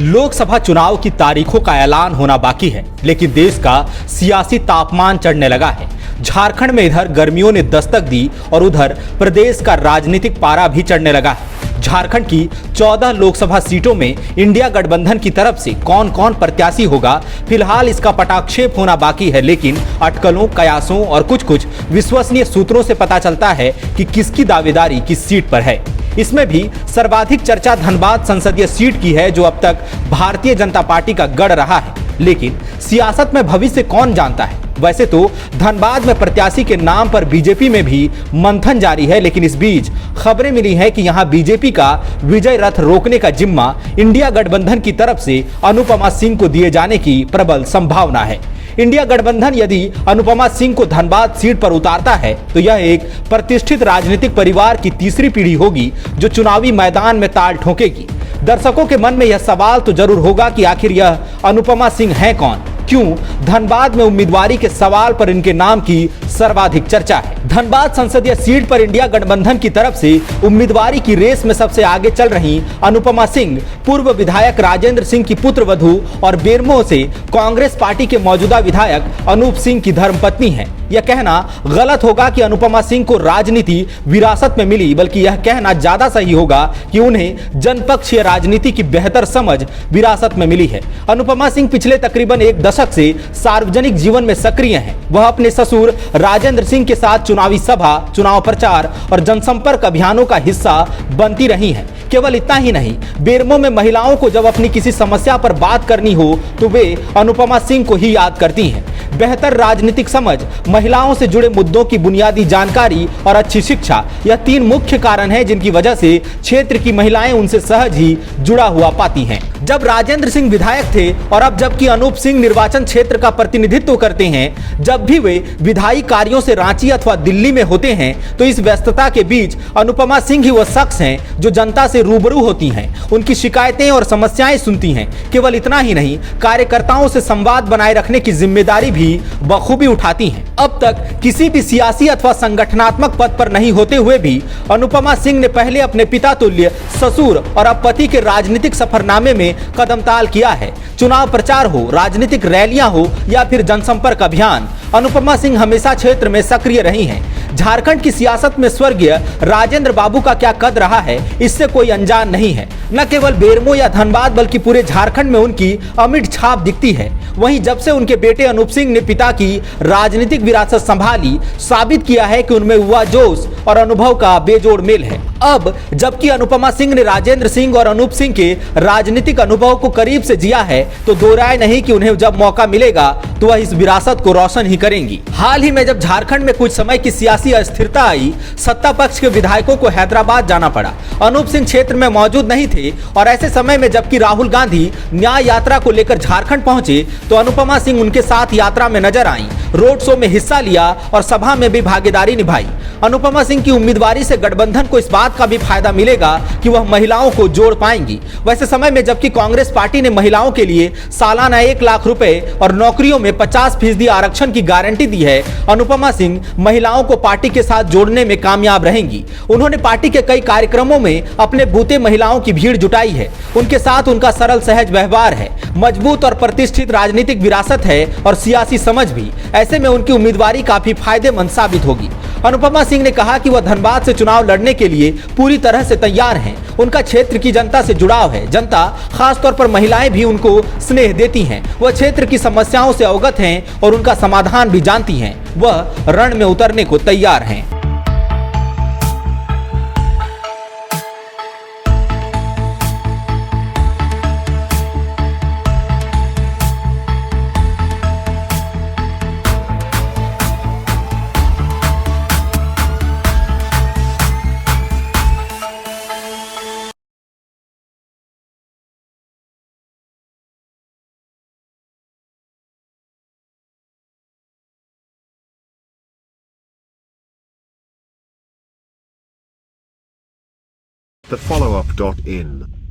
लोकसभा चुनाव की तारीखों का ऐलान होना बाकी है, लेकिन देश का सियासी तापमान चढ़ने लगा है। झारखंड में इधर गर्मियों ने दस्तक दी और उधर प्रदेश का राजनीतिक पारा भी चढ़ने लगा है। झारखंड की 14 लोकसभा सीटों में इंडिया गठबंधन की तरफ से कौन कौन प्रत्याशी होगा, फिलहाल इसका पटाक्षेप होना बाकी है, लेकिन अटकलों, कयासों और कुछ विश्वसनीय सूत्रों से पता चलता है कि किसकी दावेदारी किस सीट पर है। इसमें भी सर्वाधिक चर्चा धनबाद संसदीय सीट की है, जो अब तक भारतीय जनता पार्टी का गढ़ रहा है। लेकिन सियासत में भविष्य कौन जानता है। वैसे तो धनबाद में प्रत्याशी के नाम पर बीजेपी में भी मंथन जारी है, लेकिन इस बीच खबरें मिली हैं कि यहां बीजेपी का विजय रथ रोकने का जिम्मा इंडिया गठबंधन की तरफ से अनुपमा सिंह को दिए जाने की प्रबल संभावना है। इंडिया गठबंधन यदि अनुपमा सिंह को धनबाद सीट पर उतारता है तो यह एक प्रतिष्ठित राजनीतिक परिवार की तीसरी पीढ़ी होगी जो चुनावी मैदान में ताल ठोकेगी। दर्शकों के मन में यह सवाल तो जरूर होगा कि आखिर यह अनुपमा सिंह है कौन, क्यों धनबाद में उम्मीदवारी के सवाल पर इनके नाम की सर्वाधिक चर्चा है। धनबाद संसदीय सीट पर इंडिया गठबंधन की तरफ से उम्मीदवारी की रेस में सबसे आगे चल रही अनुपमा सिंह पूर्व विधायक राजेंद्र सिंह की पुत्रवधू और बेरमो से कांग्रेस पार्टी के मौजूदा विधायक अनूप सिंह की धर्मपत्नी है। यह कहना गलत होगा कि अनुपमा सिंह को राजनीति विरासत में मिली, बल्कि यह कहना ज्यादा सही होगा कि उन्हें जनपक्षीय राजनीति की बेहतर समझ विरासत में मिली है। अनुपमा सिंह पिछले तकरीबन एक दशक से सार्वजनिक जीवन में सक्रिय हैं। वह अपने ससुर राजेंद्र सिंह के साथ चुनावी सभा, चुनाव प्रचार और जनसंपर्क अभियानों का हिस्सा बनती रही हैं। केवल इतना ही नहीं, बेरमो में महिलाओं को जब अपनी किसी समस्या पर बात करनी हो तो वे अनुपमा सिंह को ही याद करती हैं। बेहतर राजनीतिक समझ, महिलाओं से जुड़े मुद्दों की बुनियादी जानकारी और अच्छी शिक्षा, यह तीन मुख्य कारण हैं जिनकी वजह से क्षेत्र की महिलाएं उनसे सहज ही जुड़ा हुआ पाती हैं। जब राजेंद्र सिंह विधायक थे और अब जबकि अनूप सिंह निर्वाचन क्षेत्र का प्रतिनिधित्व करते हैं, जब भी वे विधायी कार्यों से रांची अथवा दिल्ली में होते हैं तो इस व्यस्तता के बीच अनुपमा सिंह ही वह शख्स हैं जो जनता से रूबरू होती हैं, उनकी शिकायतें और समस्याएं सुनती हैं। केवल इतना ही नहीं, कार्यकर्ताओं से संवाद बनाए रखने की जिम्मेदारी भी बखूबी उठाती हैं। अब तक किसी भी सियासी अथवा संगठनात्मक पद पर नहीं होते हुए भी अनुपमा सिंह ने पहले अपने पिता तुल्य ससुर और अब पति के राजनीतिक सफरनामे में कदमताल किया है। चुनाव प्रचार हो, राजनीतिक रैलियां हो या फिर जनसंपर्क अभियान, अनुपमा सिंह हमेशा क्षेत्र में सक्रिय रही हैं। झारखंड की सियासत में स्वर्गीय राजेंद्र बाबू का क्या कद रहा है, इससे कोई अनजान नहीं है। न केवल बेरमो या धनबाद बल्कि पूरे झारखंड में उनकी अमिट छाप दिखती है। वहीं जब से उनके बेटे अनूप सिंह ने पिता की राजनीतिक विरासत संभाली, साबित किया है कि उनमें युवा जोश और अनुभव का बेजोड़ मेल है। अब जबकि अनुपमा सिंह ने राजेंद्र सिंह और अनूप सिंह के राजनीतिक अनुभव को करीब से जिया है, तो दो राय नहीं कि उन्हें जब मौका मिलेगा तो वह इस विरासत को रोशन ही करेंगी। हाल ही में जब झारखंड में कुछ समय की सियासी अस्थिरता आई, सत्ता पक्ष के विधायकों को हैदराबाद जाना पड़ा। अनूप सिंह क्षेत्र में मौजूद नहीं थे और ऐसे समय में जबकि राहुल गांधी न्याय यात्रा को लेकर झारखंड पहुंचे तो अनुपमा सिंह उनके साथ यात्रा में नजर आईं, रोड शो में हिस्सा लिया और सभा में भी भागीदारी निभाई। अनुपमा सिंह की उम्मीदवारी से गठबंधन को इस बात का भी फायदा मिलेगा कि वह महिलाओं को जोड़ पाएंगी। वैसे समय में जबकि कांग्रेस पार्टी ने महिलाओं के लिए सालाना 1 लाख रुपए और नौकरियों में 50% आरक्षण की गारंटी दी है, अनुपमा सिंह महिलाओं को पार्टी के साथ जोड़ने में कामयाब रहेंगी। उन्होंने पार्टी के कई कार्यक्रमों में अपने बूते महिलाओं की भीड़ जुटाई है। उनके साथ उनका सरल सहज व्यवहार है, मजबूत और प्रतिष्ठित राजनीतिक विरासत है और सियासी समझ भी। ऐसे में उनकी उम्मीदवारी काफी फायदेमंद साबित होगी। अनुपमा सिंह ने कहा कि वह धनबाद से चुनाव लड़ने के लिए पूरी तरह से तैयार हैं। उनका क्षेत्र की जनता से जुड़ाव है। जनता, खासतौर पर महिलाएं भी उनको स्नेह देती हैं। वह क्षेत्र की समस्याओं से अवगत हैं और उनका समाधान भी जानती हैं। वह रण में उतरने को तैयार हैं। The follow-up.in